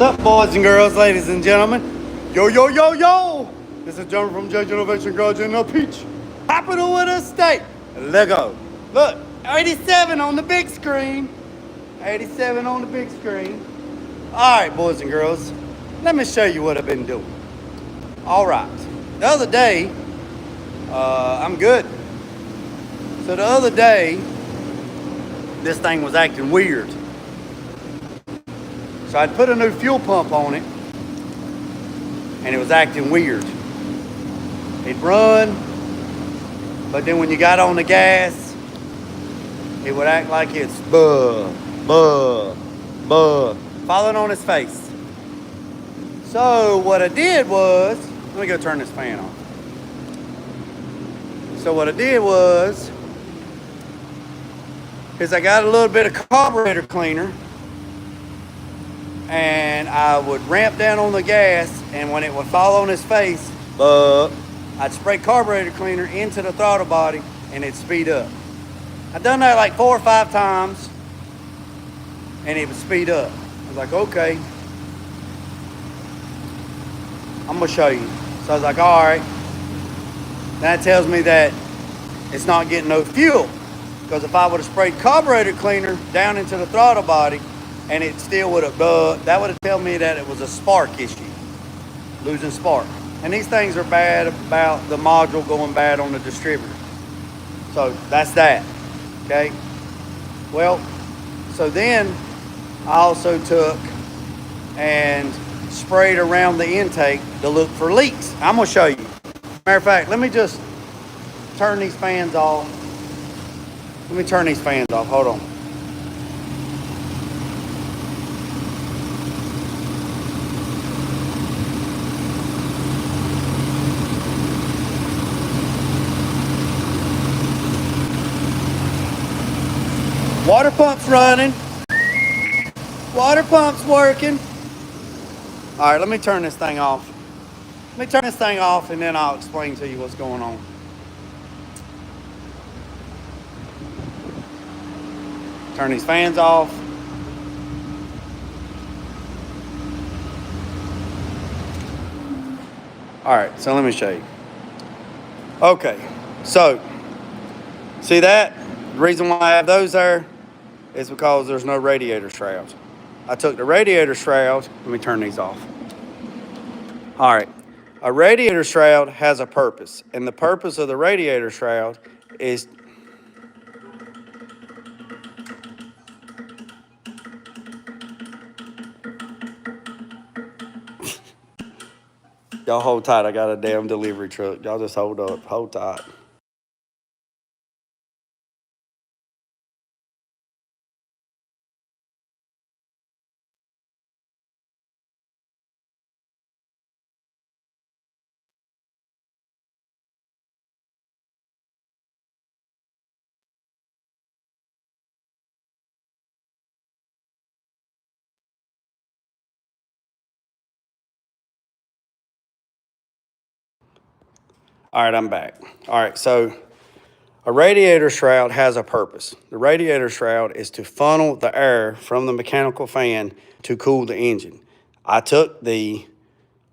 What's up, boys and girls, ladies and gentlemen? Yo, yo, yo, yo! This is John from Judge Innovation Garage LLC. Hopping with a state. Lego. Look, 87 on the big screen. 87 on the big screen. All right, boys and girls, let me show you what I've been doing. All right. The other day, I'm good. So the other day, this thing was acting weird. So I'd put a new fuel pump on it, and it was acting weird. It'd run, but then when you got on the gas, it would act like it's buh, falling on its face. So what I did was, let me go turn this fan on. So what I did was, is I got a little bit of carburetor cleaner, and I would ramp down on the gas, and when it would fall on its face, I'd spray carburetor cleaner into the throttle body, and it'd speed up. I'd done that like 4 or 5 times, and it would speed up. I was like, okay, I'm gonna show you. So I was like, all right. That tells me that it's not getting no fuel, because if I would have sprayed carburetor cleaner down into the throttle body, and it still would have, that would have told me that it was a spark issue, losing spark. And these things are bad about the module going bad on the distributor. So that's that, okay? Well, so then I also took and sprayed around the intake to look for leaks. I'm gonna show you. Matter of fact, let me just turn these fans off. Let me turn these fans off, hold on. Water pump's running. Water pump's working. All right, let me turn this thing off. Let me turn this thing off, and then I'll explain to you what's going on. Turn these fans off. All right, so let me show you. Okay, so see that? The reason why I have those there is because there's no radiator shroud. I took the radiator shroud. Let me turn these off. All right. A radiator shroud has a purpose, and the purpose of the radiator shroud is y'all hold tight. I got a damn delivery truck. Y'all just hold up. Hold tight. All right, I'm back. All right, so a radiator shroud has a purpose. The radiator shroud is to funnel the air from the mechanical fan to cool the engine. I took the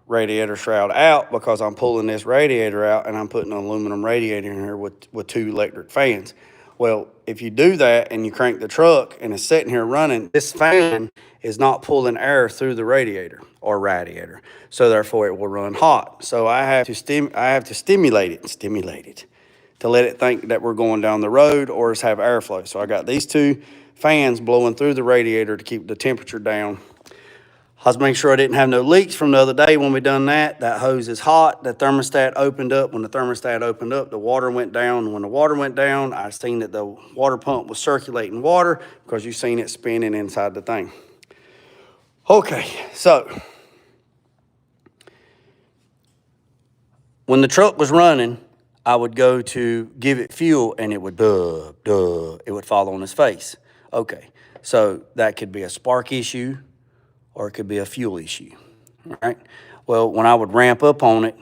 radiator shroud out because I'm pulling this radiator out, and I'm putting an aluminum radiator in here with 2 electric fans. Well, if you do that and you crank the truck and it's sitting here running, this fan is not pulling air through the radiator or radiator, so therefore it will run hot. So I have to stimulate it to let it think that we're going down the road or just have airflow. So I got these 2 fans blowing through the radiator to keep the temperature down. I was making sure I didn't have no leaks from the other day when we done that. That hose is hot. The thermostat opened up. When the thermostat opened up, the water went down. When the water went down, I seen that the water pump was circulating water because you seen it spinning inside the thing. Okay, so when the truck was running, I would go to give it fuel, and it would it would fall on its face. Okay, so that could be a spark issue, or it could be a fuel issue, all right? Well, when I would ramp up on it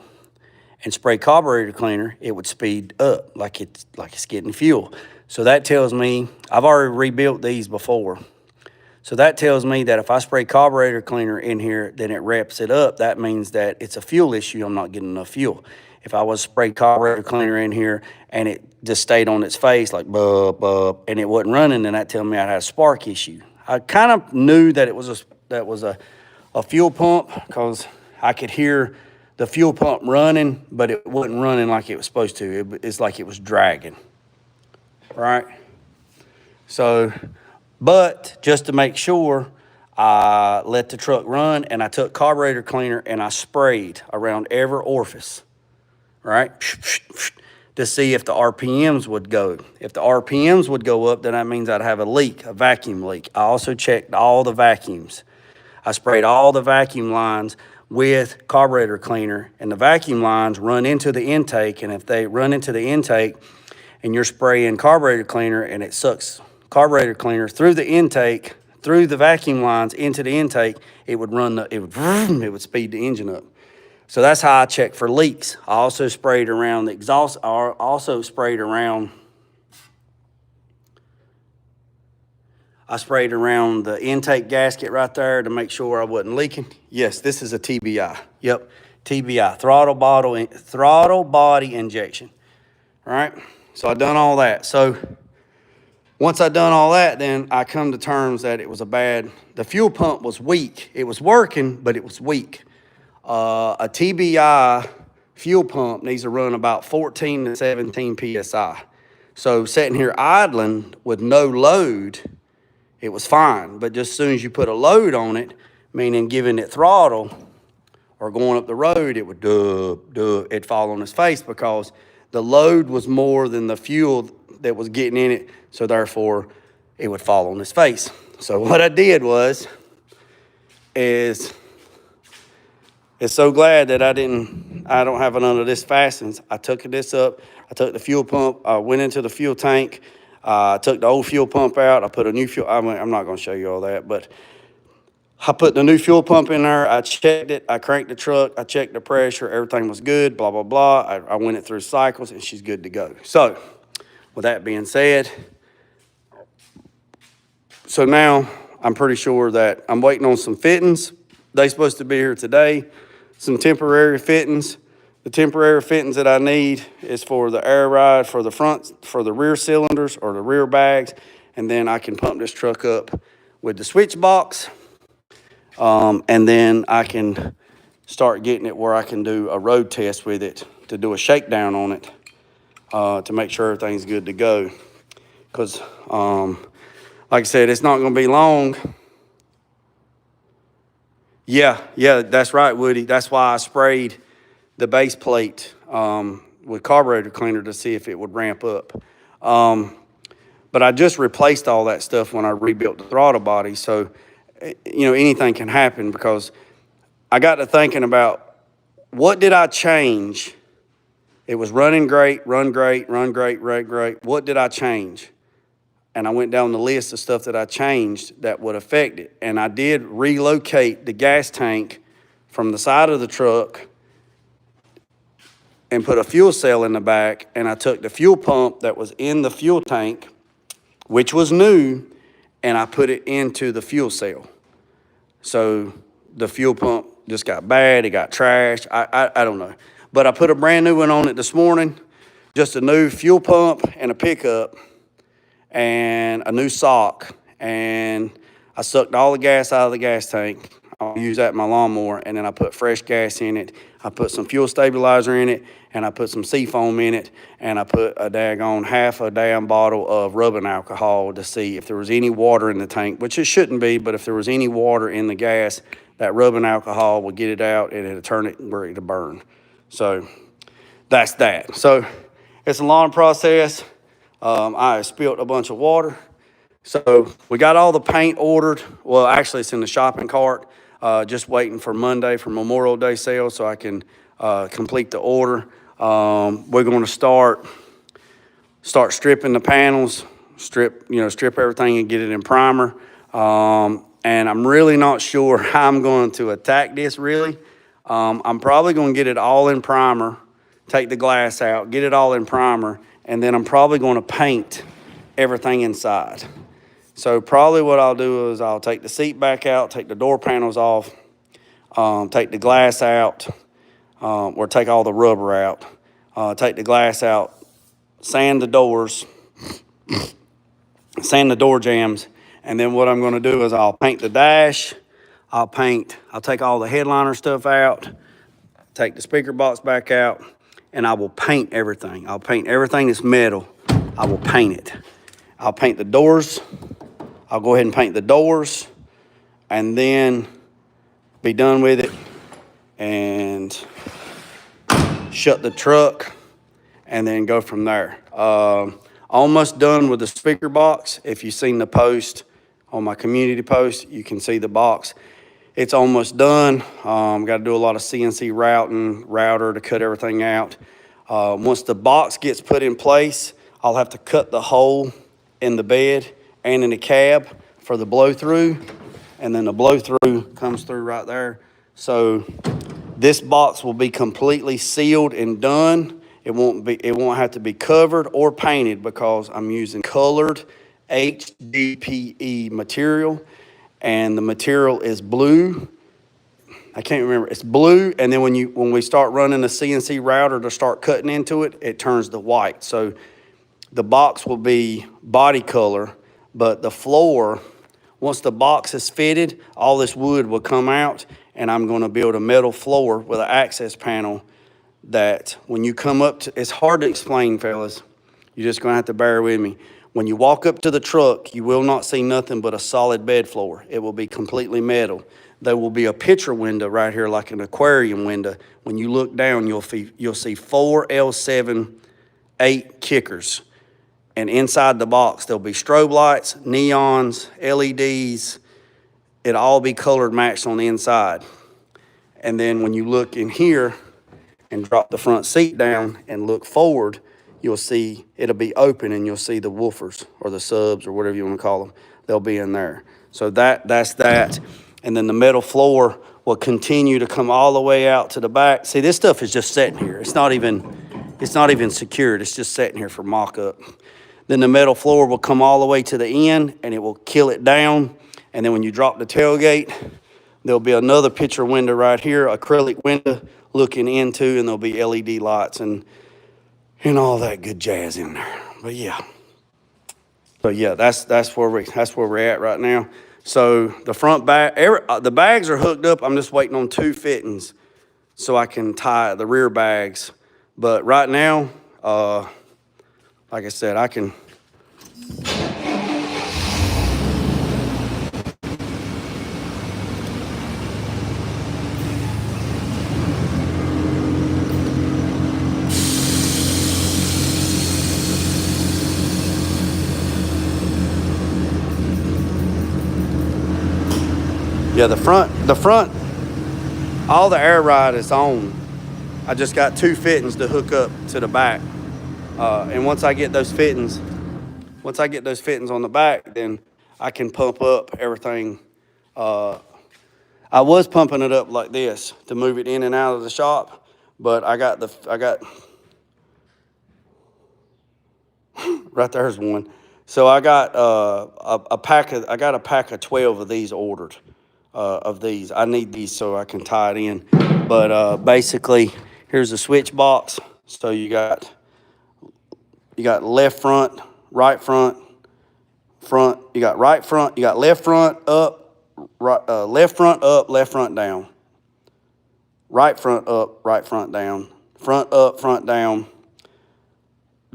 and spray carburetor cleaner, it would speed up like it's getting fuel. So that tells me, I've already rebuilt these before. So that tells me that if I spray carburetor cleaner in here, then it wraps it up. That means that it's a fuel issue. I'm not getting enough fuel. If I was spray carburetor cleaner in here and it just stayed on its face like bub, bub, and it wasn't running, then that tells me I had a spark issue. I kind of knew that it was a fuel pump because I could hear the fuel pump running, but it wasn't running like it was supposed to. It's like it was dragging, right? So, but just to make sure, I let the truck run and I took carburetor cleaner and I sprayed around every orifice, right? To see if the RPMs would go. If the RPMs would go up, then that means I'd have a leak, a vacuum leak. I also checked all the vacuums. I sprayed all the vacuum lines with carburetor cleaner, and the vacuum lines run into the intake, and if they run into the intake and you're spraying carburetor cleaner and it sucks carburetor cleaner through the intake, through the vacuum lines into the intake, it would speed the engine up. So that's how I check for leaks. I also sprayed around the exhaust, I sprayed around the intake gasket right there to make sure I wasn't leaking. Yes, this is a TBI. Yep, TBI, throttle body injection. All right, so I done all that. So once I done all that, then I come to terms that it was the fuel pump was weak. It was working, but it was weak. A TBI fuel pump needs to run about 14 to 17 PSI. So sitting here idling with no load, it was fine. But just as soon as you put a load on it, meaning giving it throttle or going up the road, it would it'd fall on its face because the load was more than the fuel that was getting in it. So therefore, it would fall on its face. So what I did is so glad that I don't have none of this fastens. I took this up. I took the fuel pump. I went into the fuel tank. I took the old fuel pump out. I put a new fuel. I'm not going to show you all that, but I put the new fuel pump in there. I checked it. I cranked the truck. I checked the pressure. Everything was good. Blah blah blah. I went it through cycles, and she's good to go. So, with that being said, so now I'm pretty sure that I'm waiting on some fittings. They're supposed to be here today. Some temporary fittings. The temporary fittings that I need is for the air ride, for the front, for the rear cylinders or the rear bags, and then I can pump this truck up with the switch box, and then I can start getting it where I can do a road test with it to do a shakedown on it to make sure everything's good to go. Because, like I said, it's not going to be long. Yeah, that's right, Woody. That's why I sprayed the base plate with carburetor cleaner to see if it would ramp up. But I just replaced all that stuff when I rebuilt the throttle body. So, anything can happen because I got to thinking about what did I change? It was running great, run great. What did I change? And I went down the list of stuff that I changed that would affect it. And I did relocate the gas tank from the side of the truck and put a fuel cell in the back. And I took the fuel pump that was in the fuel tank, which was new, and I put it into the fuel cell. So the fuel pump just got bad. It got trashed. I don't know. But I put a brand new one on it this morning, just a new fuel pump and a pickup and a new sock, and I sucked all the gas out of the gas tank. I'll use that in my lawnmower, and then I put fresh gas in it. I put some fuel stabilizer in it, and I put some seafoam in it, and I put a daggone half a damn bottle of rubbing alcohol to see if there was any water in the tank, which it shouldn't be, but if there was any water in the gas, that rubbing alcohol would get it out, and it'll turn it ready to burn. So that's that. So it's a long process. I spilled a bunch of water. So we got all the paint ordered. Well, actually, it's in the shopping cart. Just waiting for Monday for Memorial Day sale so I can complete the order. We're going to start stripping the panels, strip everything and get it in primer. And I'm really not sure how I'm going to attack this, really. I'm probably going to get it all in primer, take the glass out, get it all in primer, and then I'm probably going to paint everything inside. So probably what I'll do is I'll take the seat back out, take the door panels off, take the glass out, or take all the rubber out, take the glass out, sand the doors, sand the door jambs, and then what I'm gonna do is I'll paint the dash, I'll take all the headliner stuff out, take the speaker box back out, and I will paint everything. I'll paint everything that's metal. I will paint it. I'll paint the doors. I'll go ahead and paint the doors and then be done with it and shut the truck and then go from there. Almost done with the speaker box. If you've seen the post on my community post, you can see the box. It's almost done. Got to do a lot of CNC router to cut everything out. Once the box gets put in place, I'll have to cut the hole in the bed and in the cab for the blow through, and then the blow through comes through right there. So this box will be completely sealed and done. It won't have to be covered or painted because I'm using colored HDPE material, and the material is blue. I can't remember. It's blue, and then when we start running the CNC router to start cutting into it, it turns to white. So the box will be body color, but the floor, once the box is fitted, all this wood will come out, and I'm going to build a metal floor with an access panel that when you come up to, it's hard to explain, fellas. You're just going to have to bear with me. When you walk up to the truck, you will not see nothing but a solid bed floor. It will be completely metal. There will be a picture window right here, like an aquarium window. When you look down, you'll see 4 L7 8 kickers. And inside the box, there'll be strobe lights, neons, LEDs. It'll all be colored matched on the inside. And then when you look in here and drop the front seat down and look forward, you'll see it'll be open and you'll see the woofers or the subs or whatever you want to call them. They'll be in there. So that's that. And then the metal floor will continue to come all the way out to the back. See, this stuff is just sitting here. It's not even secured. It's just sitting here for mock-up. Then the metal floor will come all the way to the end and it will kill it down. And then when you drop the tailgate, there'll be another picture window right here, acrylic window looking into, and there'll be LED lights and all that good jazz in there. But yeah. So yeah, that's where we're at right now. So the front bag, the bags are hooked up. I'm just waiting on 2 fittings so I can tie the rear bags. But right now, like I said, I can. Yeah, the front, all the air ride is on. I just got 2 fittings to hook up to the back. And once I get those fittings on the back, then I can pump up everything. I was pumping it up like this to move it in and out of the shop, but I got right there's one. So I got a pack of 12 of these ordered. Of these, I need these so I can tie it in. But basically, here's the switch box. So you got left front, right front, front. You got right front. You got left front up, right, left front up, left front down. Right front up, right front down. Front up, front down.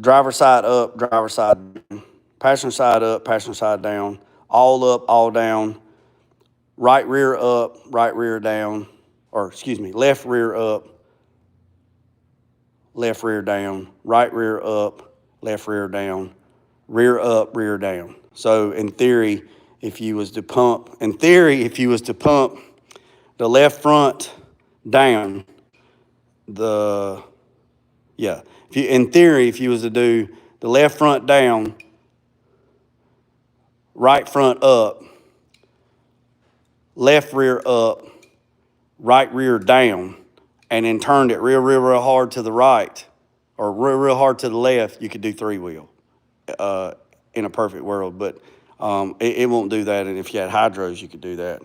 Driver side up, driver side down. Passenger side up, passenger side down. All up, all down. Right rear up, right rear down. Or excuse me, left rear up, left rear down. Right rear up, left rear down. Rear up, rear down. So in theory, if you was to pump the left front down, if you was to do the left front down, right front up, left rear up, right rear down, and then turned it real hard to the right or real hard to the left, you could do 3-wheel in a perfect world. But It won't do that. And if you had hydros, you could do that.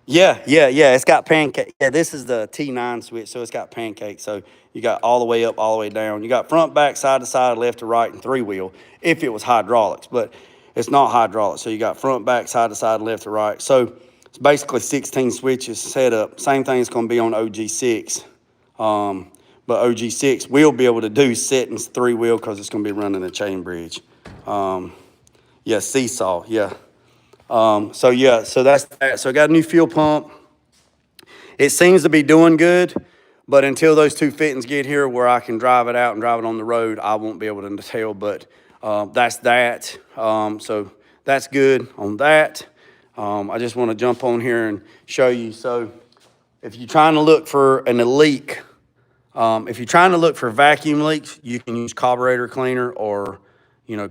Yeah. It's got pancake. Yeah, this is the T9 switch, so it's got pancake. So you got all the way up, all the way down. You got front, back, side to side, left to right, and three-wheel if it was hydraulics. But it's not hydraulics. So you got front, back, side to side, left to right. So it's basically 16 switches set up. Same thing is going to be on OG6. But OG6 will be able to do settings three-wheel because it's going to be running the chain bridge. Yeah, seesaw, yeah. So that's that. So I got a new fuel pump. It seems to be doing good, but until those two fittings get here where I can drive it out and drive it on the road, I won't be able to tell, but that's that. So that's good on that. I just want to jump on here and show you. So if you're trying to look for a leak, if you're trying to look for vacuum leaks, you can use carburetor cleaner or,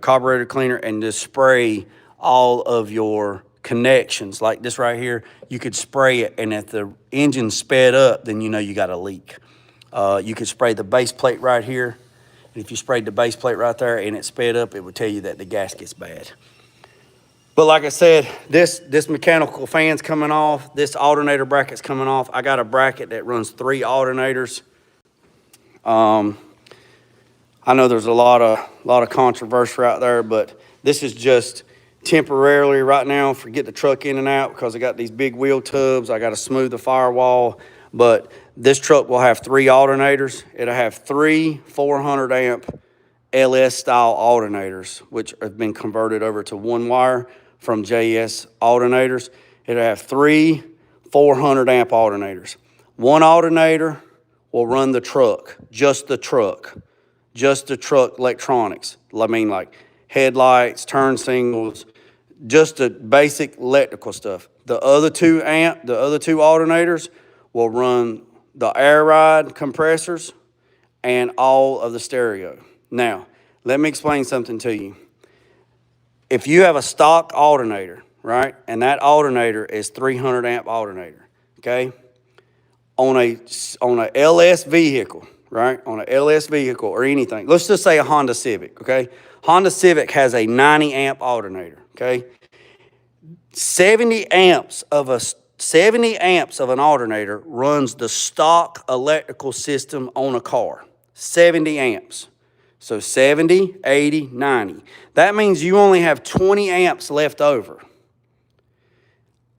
carburetor cleaner and just spray all of your connections. Like this right here, you could spray it, and if the engine's sped up, then you got a leak. You could spray the base plate right here. And if you sprayed the base plate right there and it sped up, it would tell you that the gasket's bad. But like I said, this mechanical fan's coming off. This alternator bracket's coming off. I got a bracket that runs 3 alternators. I know there's a lot of controversy out there, but this is just temporarily right now for get the truck in and out because I got these big wheel tubs. I got to smooth the firewall, but this truck will have 3 alternators. It'll have 3 400 amp LS style alternators, which have been converted over to 1-wire from JS alternators. It'll have 3 400 amp alternators. 1 alternator will run the truck, just the truck electronics. I mean, like headlights, turn signals, just the basic electrical stuff. The other two alternators will run the air ride compressors and all of the stereo. Now, let me explain something to you. If you have a stock alternator, right, and that alternator is 300 amp alternator, okay, on a LS vehicle, right, on a LS vehicle or anything, let's just say a Honda Civic, okay, Honda Civic has a 90 amp alternator, okay, 70 amps of an alternator runs the stock electrical system on a car, 70 amps. So 70, 80, 90. That means you only have 20 amps left over.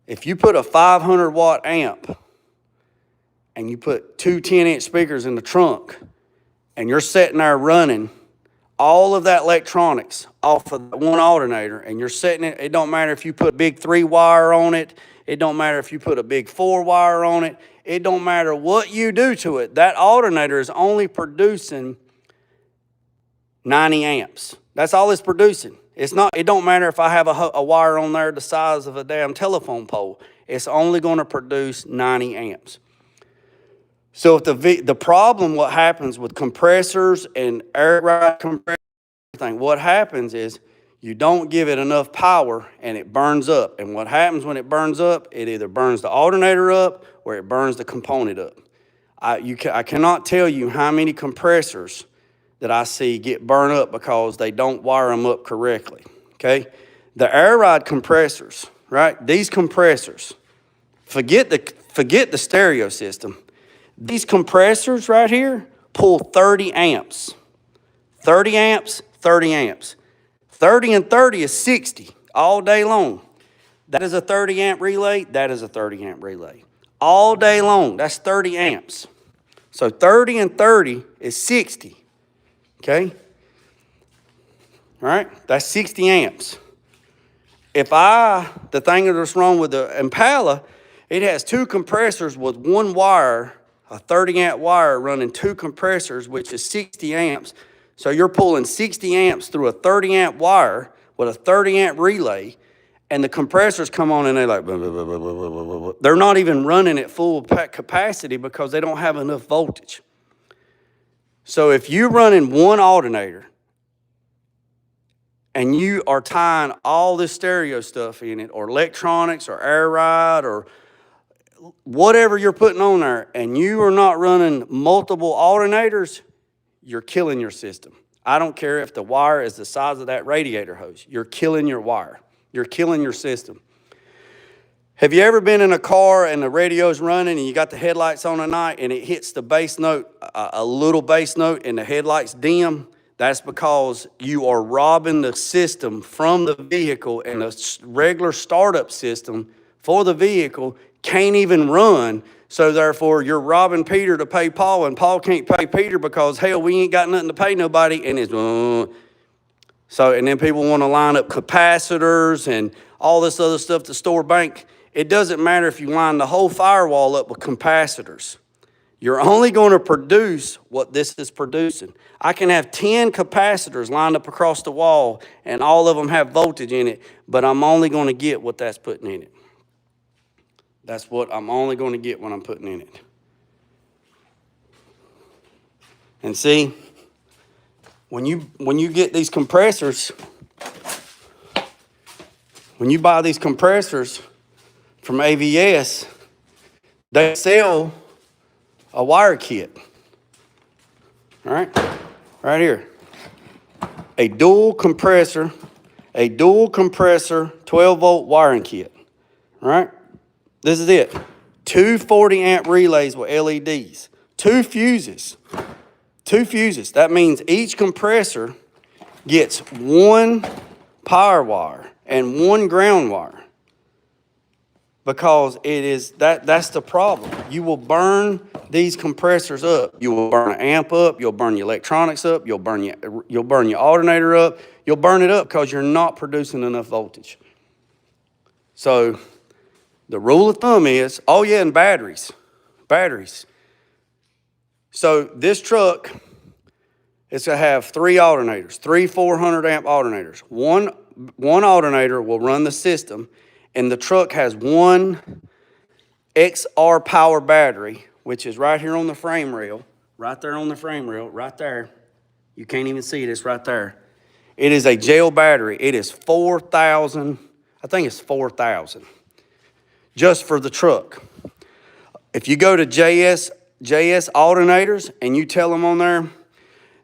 If you put a 500 watt amp and you put 2 10-inch speakers in the trunk and you're sitting there running all of that electronics off of one alternator and you're setting it, it don't matter if you put a big 3-wire on it, it don't matter if you put a big 4-wire on it, it don't matter what you do to it, that alternator is only producing 90 amps. That's all it's producing. It don't matter if I have a wire on there the size of a damn telephone pole. It's only going to produce 90 amps. So if the problem, what happens with compressors and air ride compressors, what happens is you don't give it enough power and it burns up. And what happens when it burns up, it either burns the alternator up or it burns the component up. I cannot tell you how many compressors that I see get burned up because they don't wire them up correctly, okay? The air ride compressors, right? These compressors, forget the stereo system. These compressors right here pull 30 amps. 30 amps, 30 amps. 30 and 30 is 60 all day long. That is a 30 amp relay, that is a 30 amp relay. All day long, that's 30 amps. So 30 and 30 is 60. Okay? All right? That's 60 amps. The thing that's wrong with the Impala, it has 2 compressors with 1 wire, a 30 amp wire running 2 compressors, which is 60 amps. So you're pulling 60 amps through a 30 amp wire with a 30 amp relay, and the compressors come on and they're like, blah, blah, blah, blah, blah, blah, blah. They're not even running at full capacity because they don't have enough voltage. So if you're running 1 alternator and you are tying all this stereo stuff in it, or electronics, or air ride, or whatever you're putting on there, and you are not running multiple alternators, you're killing your system. I don't care if the wire is the size of that radiator hose. You're killing your wire. You're killing your system. Have you ever been in a car and the radio's running and you got the headlights on at night and it hits the bass note, a little bass note, and the headlights dim? That's because you are robbing the system from the vehicle, and the regular startup system for the vehicle can't even run. So therefore, you're robbing Peter to pay Paul, and Paul can't pay Peter because, hell, we ain't got nothing to pay nobody, and it's so, and then people want to line up capacitors and all this other stuff to store bank. It doesn't matter if you line the whole firewall up with capacitors. You're only going to produce what this is producing. I can have 10 capacitors lined up across the wall, and all of them have voltage in it, but I'm only going to get what that's putting in it. That's what I'm only going to get when I'm putting in it. And see, when you get these compressors, when you buy these compressors from AVS, they sell a wire kit. All right, right here. A dual compressor 12-volt wiring kit. All right, this is it. 2 40-amp relays with LEDs. 2 fuses. That means each compressor gets 1 power wire and 1 ground wire. Because it is that's the problem. You will burn these compressors up. You will burn an amp up. You'll burn your electronics up. You'll burn your alternator up. You'll burn it up because you're not producing enough voltage. So the rule of thumb is, oh yeah, and batteries. So this truck is to have 3 alternators, 3 400-amp alternators. One alternator will run the system, and the truck has 1 XR power battery, which is right here on the frame rail, right there. You can't even see it, it's right there. It is a gel battery. It is 4,000, I think it's 4,000, just for the truck. If you go to JS alternators and you tell them on there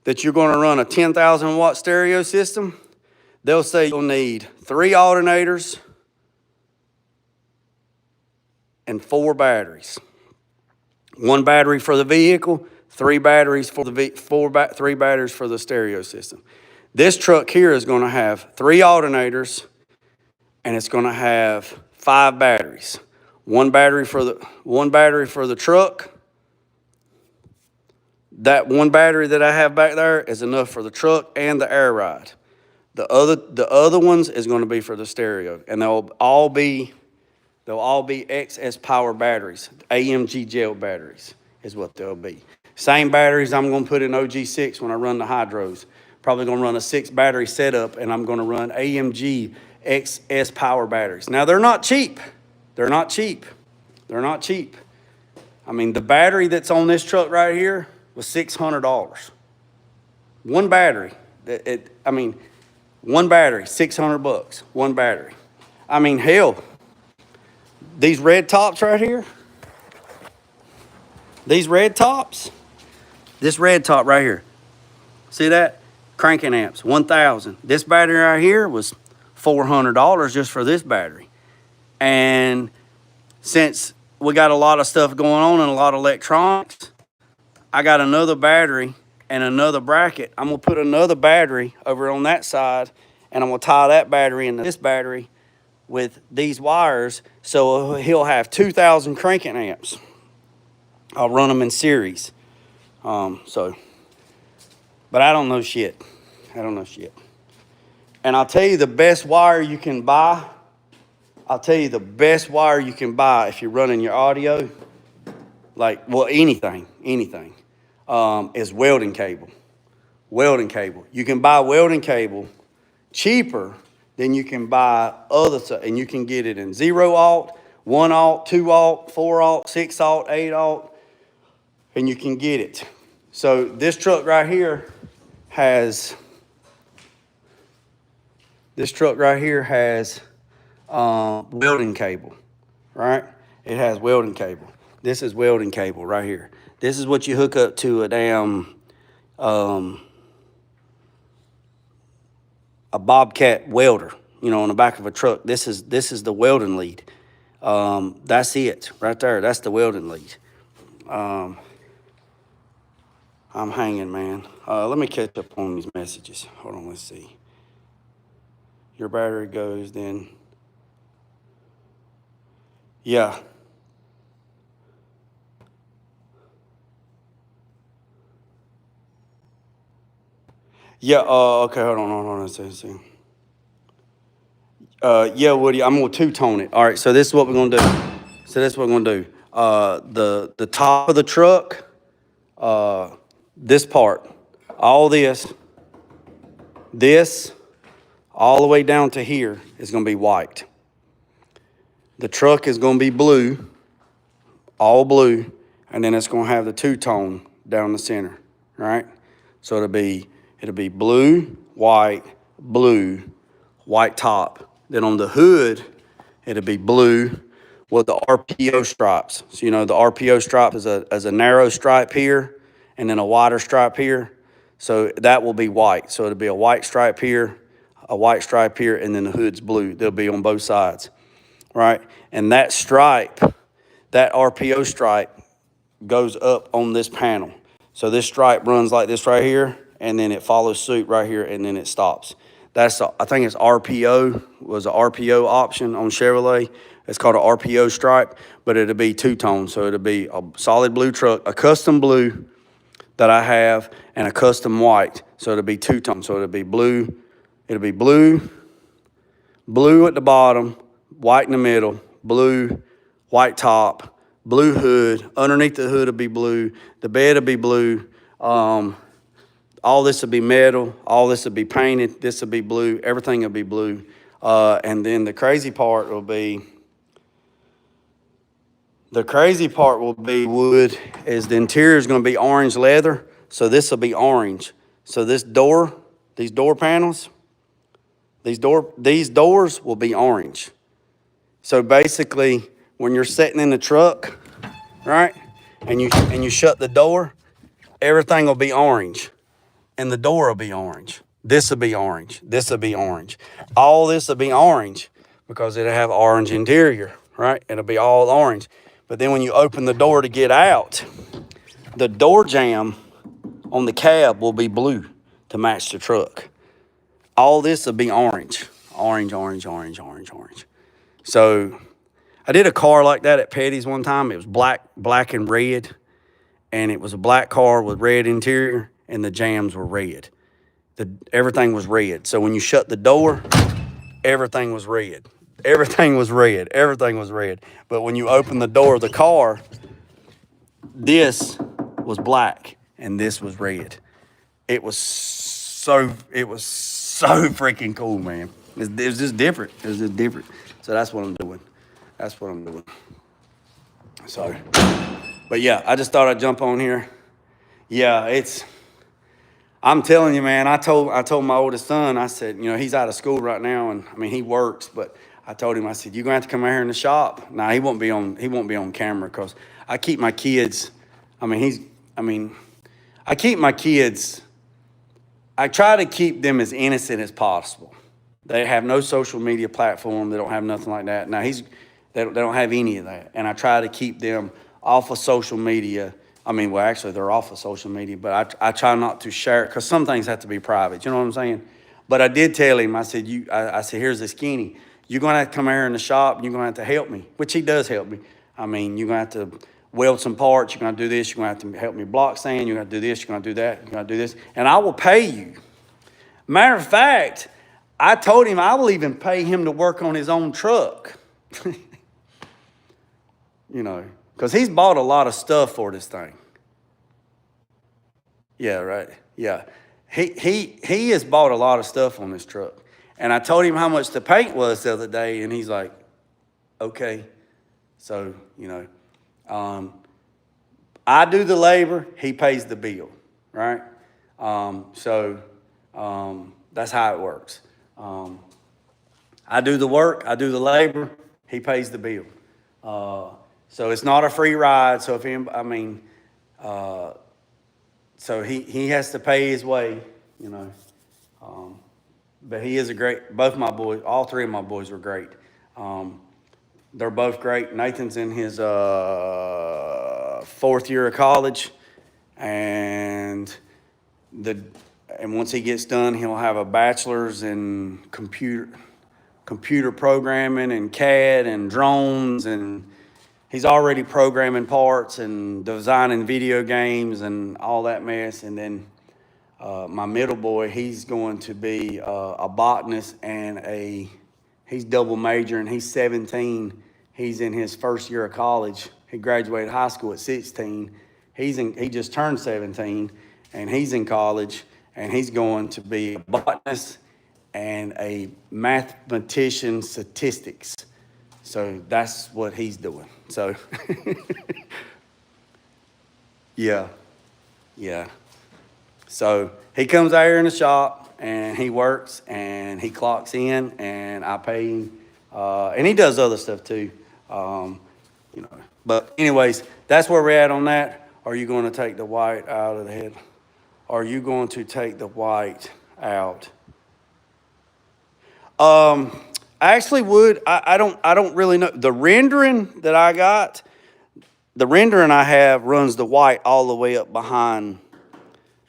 that you're going to run a 10,000 watt stereo system, they'll say you'll need 3 alternators and 4 batteries. 1 battery for the vehicle, 3 batteries for the 3 batteries for the stereo system. This truck here is going to have 3 alternators, and it's going to have 5 batteries. 1 battery for the truck. That 1 battery that I have back there is enough for the truck and the air ride. The other ones is going to be for the stereo, and they'll all be XS power batteries. AMG gel batteries is what they'll be. Same batteries I'm going to put in OG6 when I run the hydros. Probably going to run a 6 battery setup, and I'm going to run AMG XS power batteries. Now they're not cheap. They're not cheap. I mean, the battery that's on this truck right here was $600. 1 battery. One battery, $600. 1 battery. I mean, hell, these red tops right here, this red top right here, see that? Cranking amps, 1,000. This battery right here was $400 just for this battery. And since we got a lot of stuff going on and a lot of electronics, I got another battery and another bracket. I'm going to put another battery over on that side, and I'm going to tie that battery into this battery with these wires, so he'll have 2,000 cranking amps. I'll run them in series. But I don't know shit. And I'll tell you the best wire you can buy. If you're running your audio, anything, is welding cable. You can buy welding cable cheaper than you can buy other stuff, and you can get it in 0-aught, 1-aught, 2-aught, 4-aught, 6-aught, 8-aught, and you can get it. So this truck right here has welding cable, right? It has welding cable. This is welding cable right here. This is what you hook up to a damn a Bobcat welder, you know, on the back of a truck. This is the welding lead. That's it right there. That's the welding lead. I'm hanging, man. Let me catch up on these messages. Hold on, let's see. Your battery goes then. Yeah. Yeah, okay, hold on, let's see. Yeah, Woody, I'm gonna two-tone it. All right, so this is what we're gonna do. The top of the truck, this part, all this, all the way down to here is gonna be white. The truck is gonna be blue, all blue, and then it's gonna have the two-tone down the center, right? So it'll be blue, white top. Then on the hood, it'll be blue with the RPO stripes. So, you know, the RPO stripe is a narrow stripe here and then a wider stripe here. So that will be white. So it'll be a white stripe here, a white stripe here, and then the hood's blue. They'll be on both sides, right? And that stripe, that RPO stripe, goes up on this panel. So this stripe runs like this right here, and then it follows suit right here, and then it stops. That's, I think it's RPO, was an RPO option on Chevrolet. It's called an RPO stripe, but it'll be two-tone. So it'll be a solid blue truck, a custom blue that I have, and a custom white. So it'll be two-tone. So it'll be blue at the bottom, white in the middle, blue, white top, blue hood. Underneath the hood will be blue. The bed will be blue. All this will be metal. All this will be painted. This will be blue. Everything will be blue. And then the crazy part will be, Wood, is the interior is going to be orange leather. So this will be orange. So these door panels, these doors will be orange. So basically, when you're sitting in the truck, right, and you shut the door, everything will be orange, and the door will be orange. This will be orange. This will be orange. All this will be orange because it'll have orange interior, right? It'll be all orange. But then when you open the door to get out, the door jamb on the cab will be blue to match the truck. All this will be orange. Orange. So I did a car like that at Petty's one time. It was black and red. And it was a black car with red interior, and the jambs were red. Everything was red. So when you shut the door, everything was red. Everything was red. But when you open the door of the car, this was black and this was red. It was so freaking cool, man. It was just different. So that's what I'm doing. So, but yeah, I just thought I'd jump on here. Yeah, I'm telling you, man, I told my oldest son, I said, you know, he's out of school right now, and I mean, he works, but I told him, I said, you're gonna have to come out here in the shop. Now, he won't be on camera, because I keep my kids, I try to keep them as innocent as possible. They have no social media platform. They don't have nothing like that. Now, they don't have any of that. And I try to keep them off of social media. Actually, they're off of social media, but I try not to share it, because some things have to be private. You know what I'm saying? But I did tell him, I said, here's the skinny. You're going to have to come here in the shop, and you're going to have to help me, which he does help me. You're going to have to weld some parts. You're going to do this. You're going to have to help me block sand. You're going to do this. You're going to do that. You're going to do this. And I will pay you. Matter of fact, I told him I will even pay him to work on his own truck. You know, because he's bought a lot of stuff for this thing. Yeah, right. Yeah. He has bought a lot of stuff on this truck. And I told him how much the paint was the other day, and he's like, okay. So, you know, I do the labor, he pays the bill, right? That's how it works. I do the work, I do the labor, he pays the bill. So it's not a free ride. So so he has to pay his way, you know. but he is a great, both my boys, all three of my boys were great. They're both great. Nathan's in his fourth year of college, and once he gets done, he'll have a bachelor's in computer programming and CAD and drones, and he's already programming parts and designing video games and all that mess. And then my middle boy, he's going to be a botanist and he's double majoring. He's 17. He's in his first year of college. He graduated high school at 16. He just turned 17, and he's in college, and he's going to be a botanist and a mathematician statistics. So that's what he's doing. So yeah. So he comes out here in the shop, and he works, and he clocks in, and I pay him. And he does other stuff too. But anyways, that's where we're at on that. Are you going to take the white out of the head? Are you going to take the white out? I actually would. I don't really know. The rendering that I got, the rendering I have runs the white all the way up behind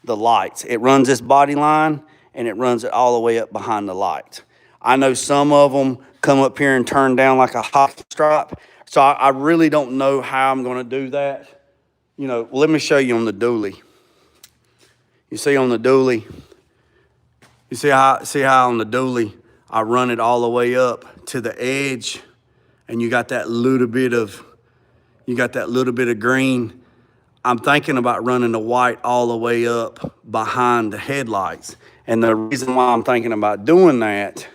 the lights. It runs this body line, and it runs it all the way up behind the light. I know some of them come up here and turn down like a hockey stripe. So I really don't know how I'm going to do that. Let me show you on the dually. You see on the dually, you see how on the dually, I run it all the way up to the edge, and you got that little bit of green. I'm thinking about running the white all the way up behind the headlights. And the reason why I'm thinking about doing that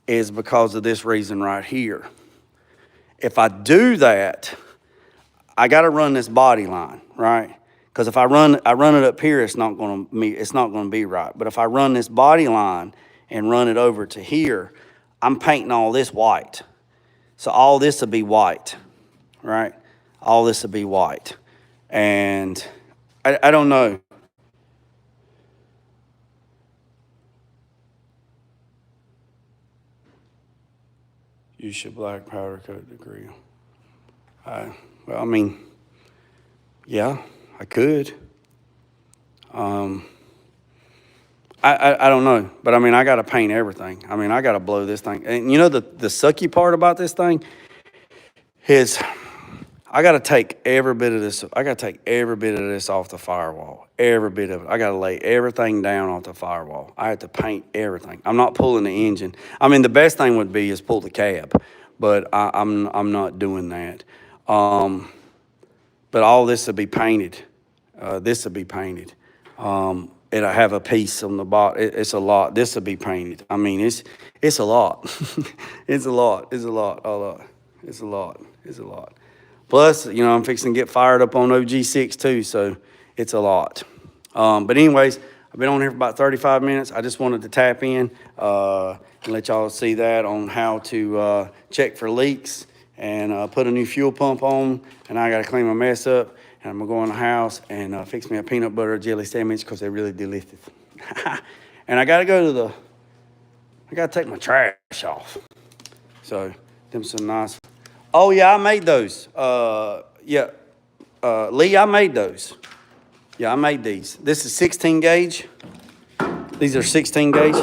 is because of this reason right here. If I do that, I got to run this body line, right? Because if I run it up here, it's not going to be right. But if I run this body line and run it over to here, I'm painting all this white. So all this will be white, right? All this will be white. And I don't know. You should black powder coat the grill. Well, I mean, yeah, I could. I don't know, but I mean, I got to paint everything. I mean, I got to blow this thing. And the sucky part about this thing is I got to take every bit of this. I got to take every bit of this off the firewall. Every bit of it. I got to lay everything down off the firewall. I have to paint everything. I'm not pulling the engine. I mean, the best thing would be is pull the cab, but I'm not doing that. But all this will be painted. This will be painted. It'll have a piece on the bottom. It's a lot. This will be painted. I mean, it's a lot. It's a lot. It's a lot. It's a lot. It's a lot. Plus, I'm fixing to get fired up on OG6 too, so it's a lot. But anyways, I've been on here for about 35 minutes. I just wanted to tap in and let y'all see that on how to check for leaks and put a new fuel pump on. And I got to clean my mess up. And I'm going to go in the house and fix me a peanut butter jelly sandwich because they're really delicious. And I got to take my trash off. So, them some nice. Oh, yeah, I made those. Lee, I made those. Yeah, I made these. This is 16 gauge. These are 16 gauge.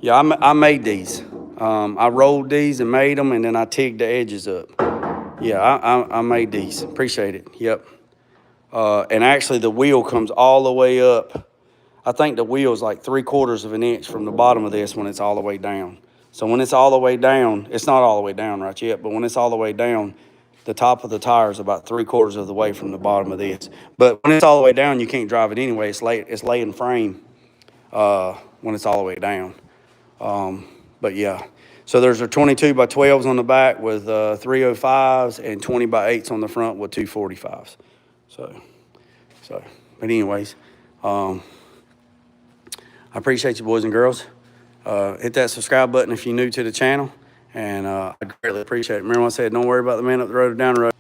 Yeah, I made these. I rolled these and made them, and then I tigged the edges up. Yeah, I made these. Appreciate it. Yep. And actually, the wheel comes all the way up. I think the wheel is like 3/4 of an inch from the bottom of this when it's all the way down. So when it's all the way down, it's not all the way down right yet, but when it's all the way down, the top of the tire is about 3/4 of the way from the bottom of this. But when it's all the way down, you can't drive it anyway. It's laying frame when it's all the way down. But yeah, so there's a 22 by 12s on the back with 305s and 20 by 8s on the front with 245s. So, but anyways, I appreciate you boys and girls. Hit that subscribe button if you're new to the channel, and I greatly appreciate it. Remember what I said, don't worry about the man up the road or down the road.